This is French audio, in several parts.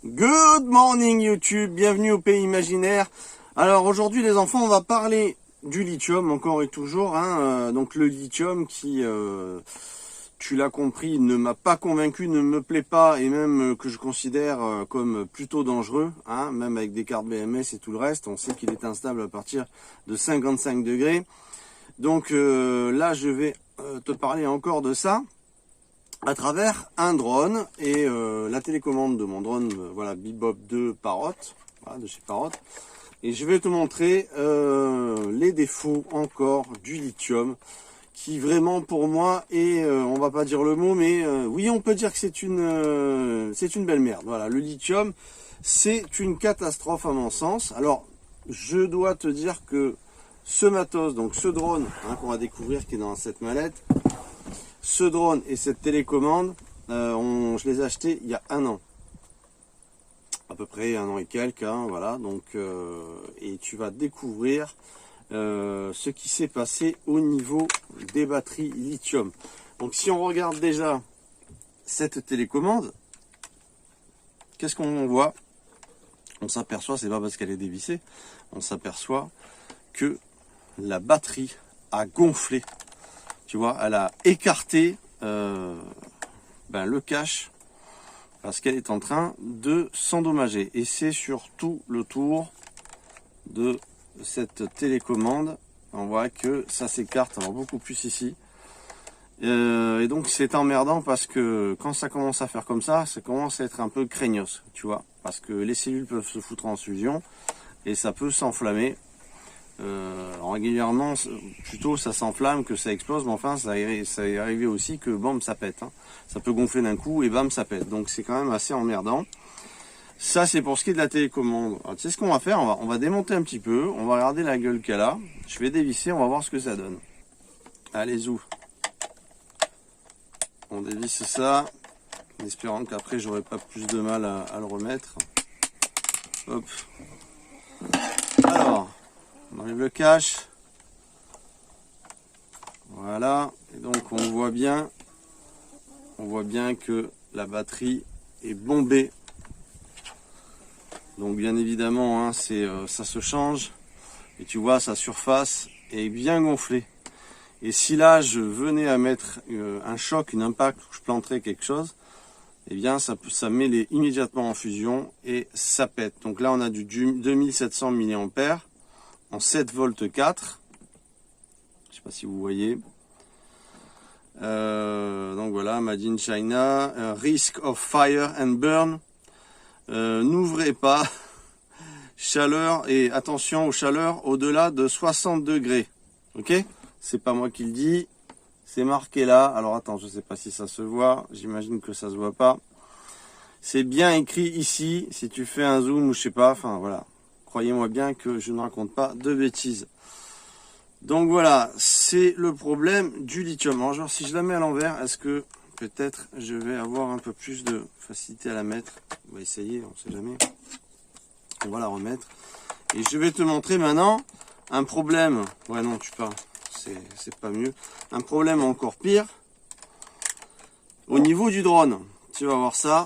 Good morning YouTube, bienvenue au pays imaginaire. Alors aujourd'hui les enfants, on va parler du lithium encore et toujours. Donc le lithium qui, tu l'as compris, ne m'a pas convaincu, ne me plaît pas et même que je considère comme plutôt dangereux. Même avec des cartes BMS et tout le reste, on sait qu'il est instable à partir de 55 degrés. Donc là je vais te parler encore de ça à travers un drone et la télécommande de mon drone, voilà, Bebop 2 Parrot, voilà, de chez Parrot. Et je vais te montrer les défauts encore du lithium, qui vraiment pour moi est, on va pas dire le mot, mais oui, on peut dire que c'est une belle merde. Voilà, le lithium, c'est une catastrophe à mon sens. Alors, je dois te dire que ce matos, donc ce drone qu'on va découvrir, qui est dans cette mallette, ce drone et cette télécommande, je les ai achetés il y a un an. À peu près un an et quelques, voilà. Donc, et tu vas découvrir ce qui s'est passé au niveau des batteries lithium. Donc si on regarde déjà cette télécommande, qu'est-ce qu'on voit? On s'aperçoit, c'est pas parce qu'elle est dévissée, on s'aperçoit que la batterie a gonflé. Tu vois, elle a écarté le cache parce qu'elle est en train de s'endommager. Et c'est sur tout le tour de cette télécommande. On voit que ça s'écarte, alors beaucoup plus ici. Et donc c'est emmerdant parce que quand ça commence à faire comme ça commence à être un peu craignos, tu vois. Parce que les cellules peuvent se foutre en fusion et ça peut s'enflammer. Régulièrement, plutôt ça s'enflamme que ça explose, mais enfin ça est arrivé aussi que bam, ça pète. Ça peut gonfler d'un coup et bam, ça pète. Donc c'est quand même assez emmerdant. Ça c'est pour ce qui est de la télécommande. Alors, tu sais ce qu'on va faire, on va démonter un petit peu, on va regarder la gueule qu'elle a. Je vais dévisser, on va voir ce que ça donne. Allez, zou. On dévisse ça, en espérant qu'après j'aurai pas plus de mal à le remettre. Hop. Alors, on enlève le cache. Voilà. Et donc on voit bien que la batterie est bombée. Donc bien évidemment, ça se change. Et tu vois, sa surface est bien gonflée. Et si là je venais à mettre un choc, une impact, où je planterais quelque chose, eh bien ça met immédiatement en fusion et ça pète. Donc là on a du 2700 mAh en 7 volts 4. Je sais pas si vous voyez. Donc voilà, Made in China, risk of fire and burn. N'ouvrez pas. Chaleur et attention aux chaleurs au-delà de 60 degrés. Ok? C'est pas moi qui le dis. C'est marqué là. Alors attends, je sais pas si ça se voit. J'imagine que ça se voit pas. C'est bien écrit ici. Si tu fais un zoom ou je sais pas. Enfin voilà. Croyez-moi bien que je ne raconte pas de bêtises. Donc voilà, c'est le problème du lithium. Alors genre si je la mets à l'envers, est-ce que peut-être je vais avoir un peu plus de facilité à la mettre? On va essayer, on sait jamais. On va la remettre. Et je vais te montrer maintenant un problème. Ouais non, tu parles. C'est pas mieux. Un problème encore pire. Au niveau du drone. Tu vas voir ça.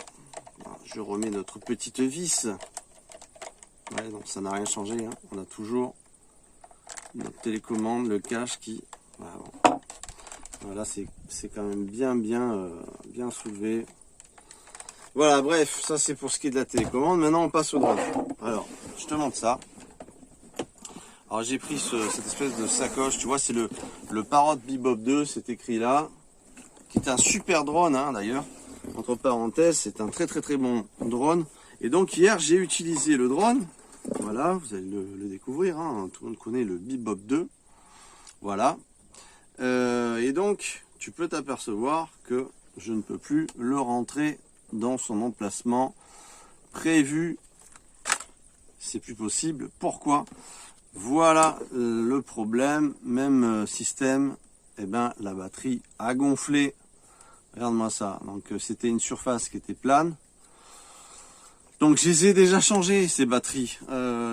Je remets notre petite vis. Ouais, donc ça n'a rien changé. On a toujours notre télécommande, le cache qui... Voilà, c'est quand même bien soulevé. Voilà, bref, ça c'est pour ce qui est de la télécommande. Maintenant on passe au drone. Alors, je te montre ça. Alors j'ai pris cette espèce de sacoche, tu vois, c'est le Parrot Bebop 2, c'est écrit là, qui est un super drone d'ailleurs. Entre parenthèses, c'est un très bon drone. Et donc hier j'ai utilisé le drone. Voilà, vous allez le découvrir, tout le monde connaît le Bebop 2. Voilà. Et donc, tu peux t'apercevoir que je ne peux plus le rentrer dans son emplacement prévu. C'est plus possible. Pourquoi? Voilà le problème. Même système, la batterie a gonflé. Regarde-moi ça. Donc, c'était une surface qui était plane. Donc je les ai déjà changées ces batteries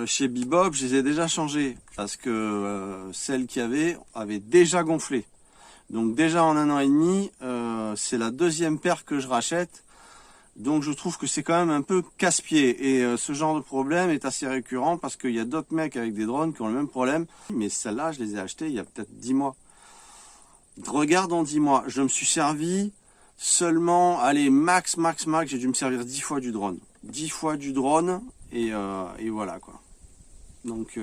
chez Bebop, je les ai déjà changées parce que celles qu'il y avait déjà gonflé. Donc déjà en un an et demi, c'est la deuxième paire que je rachète Donc je trouve que c'est quand même un peu casse-pied. Et ce genre de problème est assez récurrent parce qu'il y a d'autres mecs avec des drones qui ont le même problème. Mais celles-là, je les ai achetées il y a peut-être 10 mois. Regarde en 10 mois, je me suis servi seulement, allez, max, j'ai dû me servir 10 fois du drone. 10 fois du drone et voilà quoi. Donc,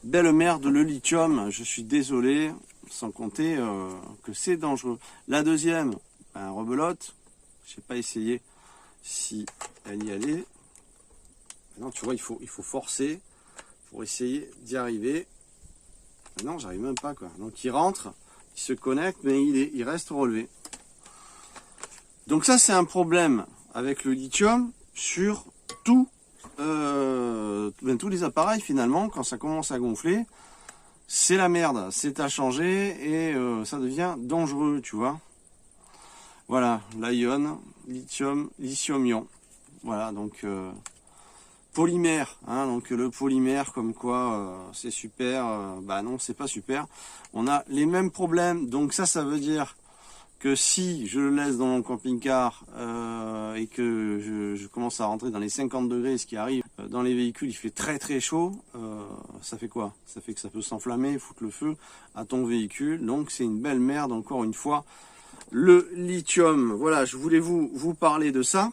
belle merde le lithium, je suis désolé, sans compter que c'est dangereux. La deuxième, ben, rebelote, je n'ai pas essayé si elle y allait. Non, tu vois, il faut forcer pour essayer d'y arriver. Non, j'arrive même pas quoi. Donc il rentre, il se connecte, mais il reste relevé. Donc ça, c'est un problème avec le lithium sur tous les appareils finalement. Quand ça commence à gonfler, c'est la merde, c'est à changer et ça devient dangereux, tu vois. Voilà, l'ion, lithium-ion. Voilà, donc polymère, hein, donc le polymère comme quoi c'est super, bah non, c'est pas super. On a les mêmes problèmes, donc ça veut dire que si je le laisse dans mon camping-car et que je commence à rentrer dans les 50 degrés, ce qui arrive dans les véhicules, il fait très chaud, ça fait quoi? Ça fait que ça peut s'enflammer, foutre le feu à ton véhicule, donc c'est une belle merde encore une fois. Le lithium, voilà, je voulais vous parler de ça.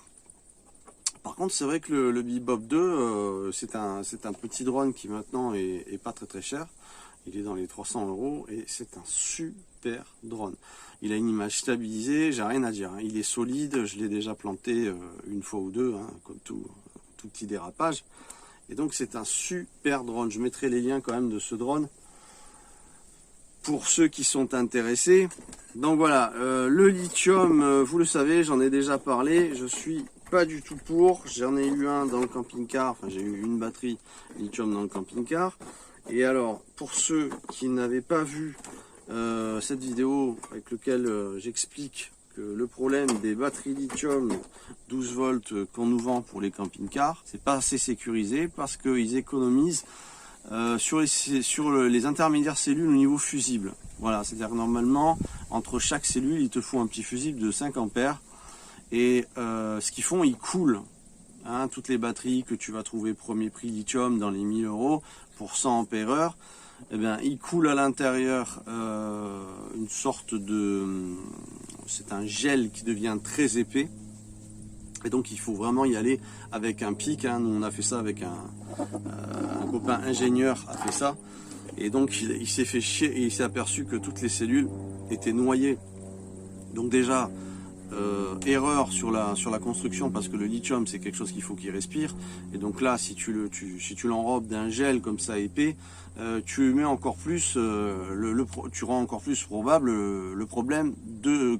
Par contre, c'est vrai que le Bebop 2, c'est un petit drone qui maintenant est pas très cher. Il est dans les 300 € et c'est un super drone. Il a une image stabilisée, j'ai rien à dire. Hein. Il est solide, je l'ai déjà planté une fois ou deux, hein, comme tout petit dérapage. Et donc c'est un super drone. Je mettrai les liens quand même de ce drone pour ceux qui sont intéressés. Donc voilà, le lithium, vous le savez, j'en ai déjà parlé. Je suis pas du tout pour. J'en ai eu un dans le camping-car. Enfin, j'ai eu une batterie lithium dans le camping-car. Et alors, pour ceux qui n'avaient pas vu cette vidéo avec laquelle j'explique que le problème des batteries lithium 12 volts qu'on nous vend pour les camping-cars, c'est pas assez sécurisé parce qu'ils économisent sur les intermédiaires cellules au niveau fusible. Voilà, c'est-à-dire que normalement, entre chaque cellule, il te faut un petit fusible de 5 ampères. Et ce qu'ils font, ils coulent. Hein, toutes les batteries que tu vas trouver premier prix lithium dans les 1000 € pour 100 ampères-heure, eh bien, ils coulent à l'intérieur une sorte de... C'est un gel qui devient très épais. Et donc, il faut vraiment y aller avec un pic. Hein. Nous, on a fait ça avec un copain ingénieur a fait ça. Et donc, il s'est fait chier et il s'est aperçu que toutes les cellules étaient noyées. Donc déjà... erreur sur la construction parce que le lithium c'est quelque chose qu'il faut qu'il respire et donc là si tu l'enrobes d'un gel comme ça épais, tu mets encore plus tu rends encore plus probable le problème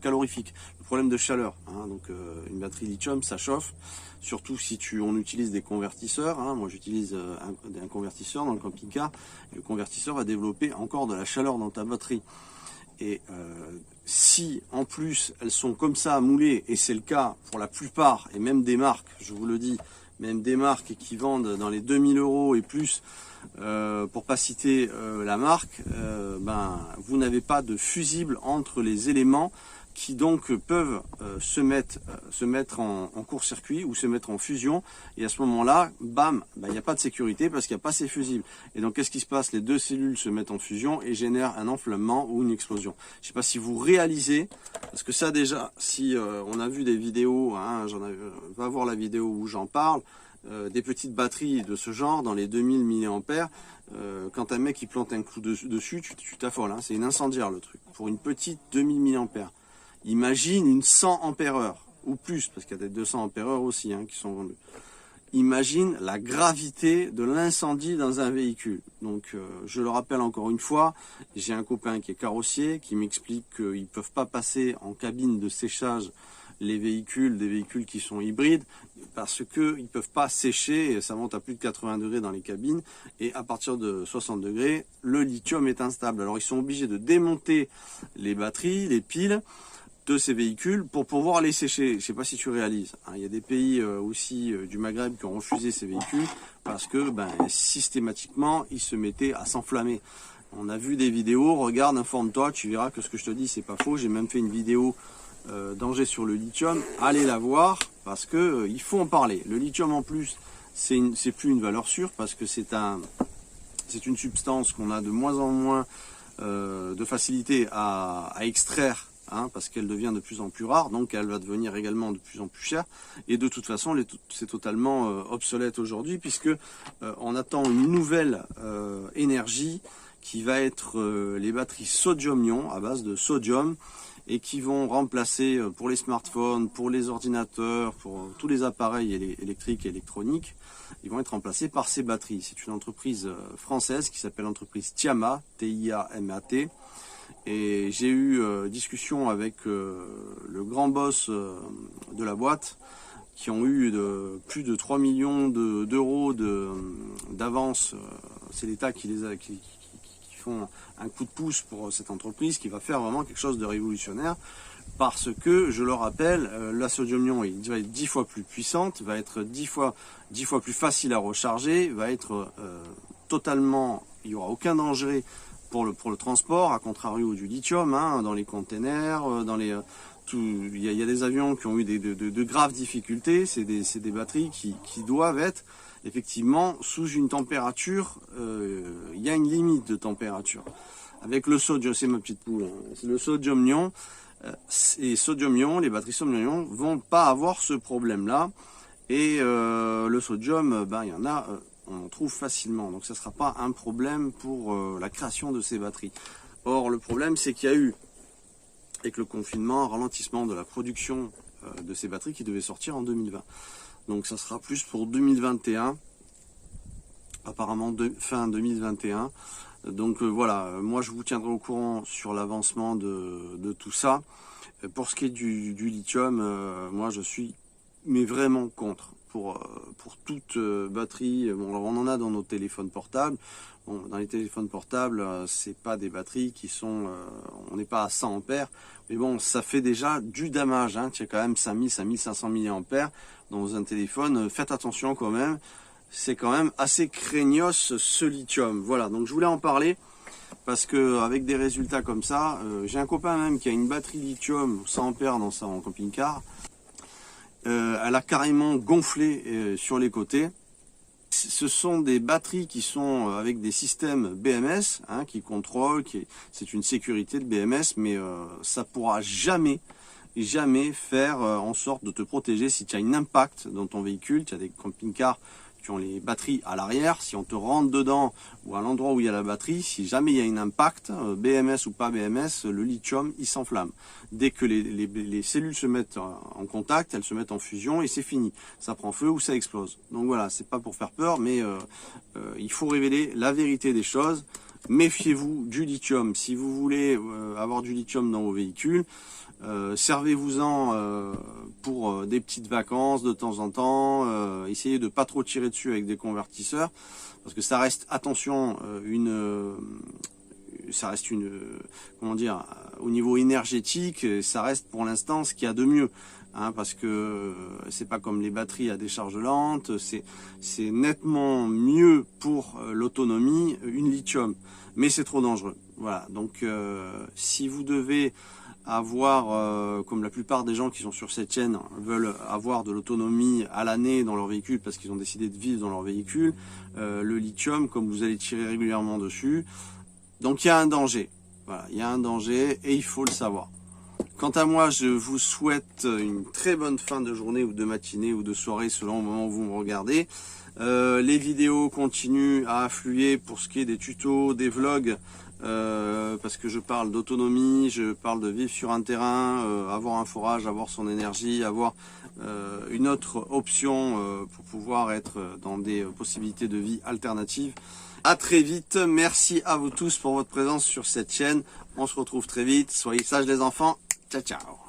calorifique, le problème de chaleur, hein. Donc une batterie lithium ça chauffe, surtout si on utilise des convertisseurs, hein. Moi j'utilise un convertisseur dans le camping-car, le convertisseur va développer encore de la chaleur dans ta batterie. Et si en plus elles sont comme ça moulées, et c'est le cas pour la plupart, et même des marques, je vous le dis, même des marques qui vendent dans les 2000 € et plus, pour pas citer la marque, ben vous n'avez pas de fusible entre les éléments qui donc peuvent se mettre en court-circuit ou se mettre en fusion, et à ce moment-là, bam, il n'y a pas de sécurité parce qu'il n'y a pas ces fusibles. Et donc qu'est-ce qui se passe? Les deux cellules se mettent en fusion et génèrent un enflammement ou une explosion. Je ne sais pas si vous réalisez, parce que ça déjà, si on a vu des vidéos, hein, va voir la vidéo où j'en parle, des petites batteries de ce genre dans les 2000 mAh, quand un mec il plante un coup dessus, tu t'affoles, hein, c'est une incendiaire le truc, pour une petite 2000 mAh. Imagine une 100 ampères-heure ou plus, parce qu'il y a des 200 ampères-heure aussi hein, qui sont vendus. Imagine la gravité de l'incendie dans un véhicule. Donc je le rappelle encore une fois, j'ai un copain qui est carrossier qui m'explique qu'ils ne peuvent pas passer en cabine de séchage des véhicules qui sont hybrides, parce qu'ils ne peuvent pas sécher, et ça monte à plus de 80 degrés dans les cabines, et à partir de 60 degrés, le lithium est instable. Alors ils sont obligés de démonter les batteries, les piles de ces véhicules pour pouvoir les sécher. Je ne sais pas si tu réalises, hein, il y a des pays aussi du Maghreb qui ont refusé ces véhicules parce que systématiquement ils se mettaient à s'enflammer. On a vu des vidéos, regarde, informe-toi, tu verras que ce que je te dis c'est pas faux. J'ai même fait une vidéo danger sur le lithium, allez la voir, parce que il faut en parler. Le lithium en plus, c'est plus une valeur sûre parce que c'est une substance qu'on a de moins en moins de facilité à extraire, hein, parce qu'elle devient de plus en plus rare, donc elle va devenir également de plus en plus chère. Et de toute façon, c'est totalement obsolète aujourd'hui, puisque on attend une nouvelle énergie qui va être les batteries sodium-ion à base de sodium, et qui vont remplacer pour les smartphones, pour les ordinateurs, pour tous les appareils électriques et électroniques, ils vont être remplacés par ces batteries. C'est une entreprise française qui s'appelle l'entreprise Tiamat, T-I-A-M-A-T, et j'ai eu discussion avec le grand boss de la boîte, qui ont eu plus de 3 millions d'euros d'avance. C'est l'État qui font un coup de pouce pour cette entreprise qui va faire vraiment quelque chose de révolutionnaire, parce que, je le rappelle, la sodium-ion va être 10 fois plus puissante, va être 10 fois plus facile à recharger, va être totalement, il n'y aura aucun danger pour le transport, à contrario du lithium, hein, dans les containers, il y a des avions qui ont eu de graves difficultés. C'est des batteries qui doivent être effectivement sous une température, il y a une limite de température. Avec le sodium, c'est ma petite poule, hein, c'est le sodium-ion, les batteries sodium-ion vont pas avoir ce problème-là. Et le sodium, il y en a, on en trouve facilement, donc ça ne sera pas un problème pour la création de ces batteries. Or, le problème, c'est qu'il y a eu, avec le confinement, un ralentissement de la production de ces batteries qui devaient sortir en 2020. Donc ça sera plus pour 2021, apparemment fin 2021. Donc voilà, moi je vous tiendrai au courant sur l'avancement de tout ça. Pour ce qui est du lithium, moi je suis vraiment contre. Pour toute batterie, bon, alors on en a dans nos téléphones portables. Bon, dans les téléphones portables, c'est pas des batteries qui sont, on n'est pas à 100 ampères, mais bon, ça fait déjà du damage, hein. Tu as quand même 5000-5500 mAh dans un téléphone. Faites attention quand même, c'est quand même assez craignos ce lithium. Voilà, donc je voulais en parler parce que avec des résultats comme ça, j'ai un copain même qui a une batterie lithium 100 ampères dans son camping-car. Elle a carrément gonflé sur les côtés. Ce sont des batteries qui sont avec des systèmes BMS, hein, qui contrôlent, c'est une sécurité de BMS, mais ça pourra jamais faire en sorte de te protéger si tu as un impact dans ton véhicule. Tu as des camping-cars qui ont les batteries à l'arrière, si on te rentre dedans ou à l'endroit où il y a la batterie, si jamais il y a un impact, BMS ou pas BMS, le lithium il s'enflamme. Dès que les cellules se mettent en contact, elles se mettent en fusion et c'est fini. Ça prend feu ou ça explose. Donc voilà, c'est pas pour faire peur, mais il faut révéler la vérité des choses. Méfiez-vous du lithium. Si vous voulez avoir du lithium dans vos véhicules, servez-vous-en pour des petites vacances de temps en temps. Essayez de pas trop tirer dessus avec des convertisseurs, parce que ça reste, attention, comment dire, au niveau énergétique, ça reste pour l'instant ce qu'il y a de mieux. Hein, parce que c'est pas comme les batteries à décharge lente, c'est nettement mieux pour l'autonomie une lithium, mais c'est trop dangereux. Voilà, donc si vous devez avoir, comme la plupart des gens qui sont sur cette chaîne veulent avoir de l'autonomie à l'année dans leur véhicule parce qu'ils ont décidé de vivre dans leur véhicule, le lithium, comme vous allez tirer régulièrement dessus, donc il y a un danger. Voilà, il y a un danger et il faut le savoir. Quant à moi, je vous souhaite une très bonne fin de journée ou de matinée ou de soirée selon le moment où vous me regardez. Les vidéos continuent à affluer pour ce qui est des tutos, des vlogs, parce que je parle d'autonomie, je parle de vivre sur un terrain, avoir un forage, avoir son énergie, avoir une autre option pour pouvoir être dans des possibilités de vie alternatives. À très vite, merci à vous tous pour votre présence sur cette chaîne. On se retrouve très vite, soyez sages les enfants, ciao ciao.